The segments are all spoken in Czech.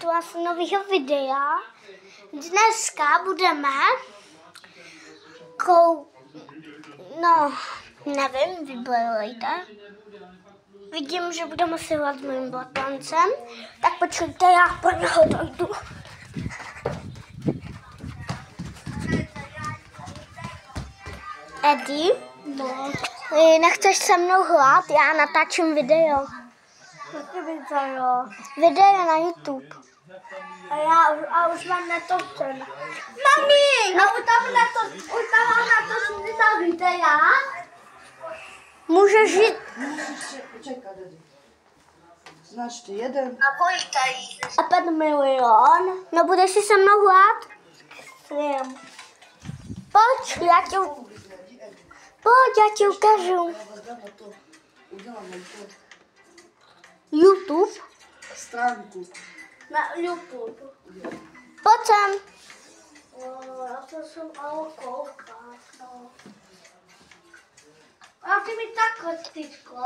u vás nového videa. Dneska budeme nevím, vybrojujte. Vidím, že budeme si hrát s mým bratancem. Tak počkejte, já po něho dojdu. Eddie, no. Nechceš se mnou hrát? Já natáčím video. Video na YouTube. A už mám natočen. Mami, no už tam mám natočený ta videa. Můžeš jít. Čekat, znáš ty jeden. A kolik tady? A 5 milion. No budeš si se mnou hrát? Svým. Pojď, já ti ukážu. YouTube? Stránku. Na YouTube. Pojď sem. Já to jsem ale koukal. A ty mi takhle tyčko.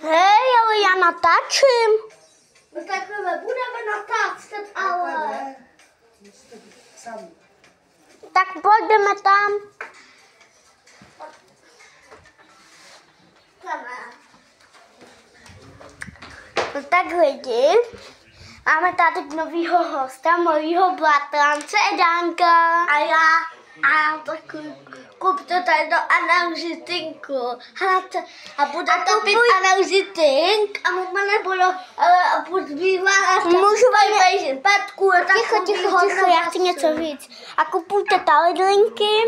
Hej, ale já natáčím. No takhle budeme natáčet, ale... Tak pojďme tam. No tak lidi, máme tady novýho hosta, mojího bratrance Edánka. A já taky kupte tady do analytinku. A bude to být analytink a mu nebudou Můžu vám Petku, Ticho, já chci něco říct. A kupujte tady linky.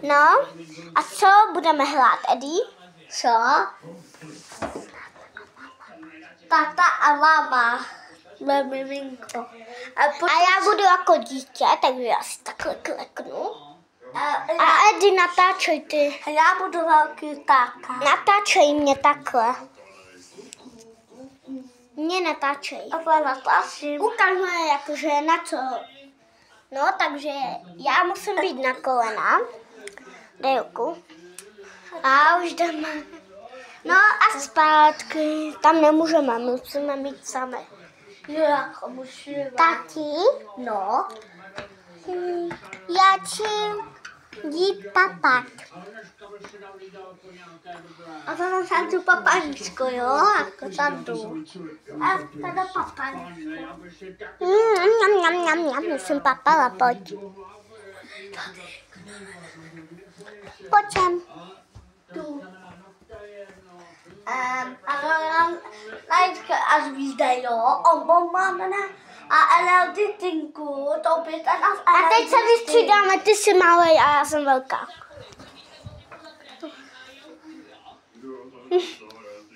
No, a co budeme hrát, Eddie? Co? Tata a mama. Miminko. A já budu jako dítě, takže já si takhle kleknu. A Eddie, natáčej ty. A já budu velký táta. Natáčej mě takhle. Mě natáčej. A to natáčím. Ukážeme jakože na co. No, takže já musím být na kolena. Dej ruku. A už jdeme. No a zpátky. Tam nemůžeme, musíme mít sami. Jo, jako musíme. Tati? No. Já chci jít papat. A to mám tam tu papaníčko, jo? Jako tam tu. A tady papaníčko. Já jsem papala, pojď. Pojď sem. Tu. Ale až vyjde, jo? Máme a analytinku, to by ten nás A teď se vystřídáme, ty jsi malej a já jsem velká.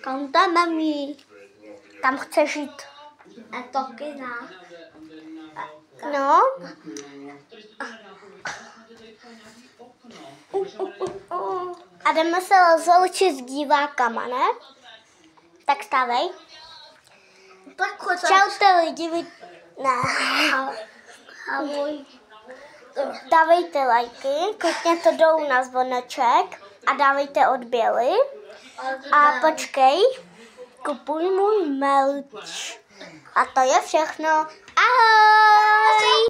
Kam tam mám jít? Tam chceš jít. A to kina. No. A jdeme se rozloučit s divákama, ne? Tak stávej. Čaute lidi, ne. Ahoj. Dávejte lajky, klikněte dolů na zvoneček a dávejte odběry. A počkej, kupuj můj merch. A to je všechno. Ahoj!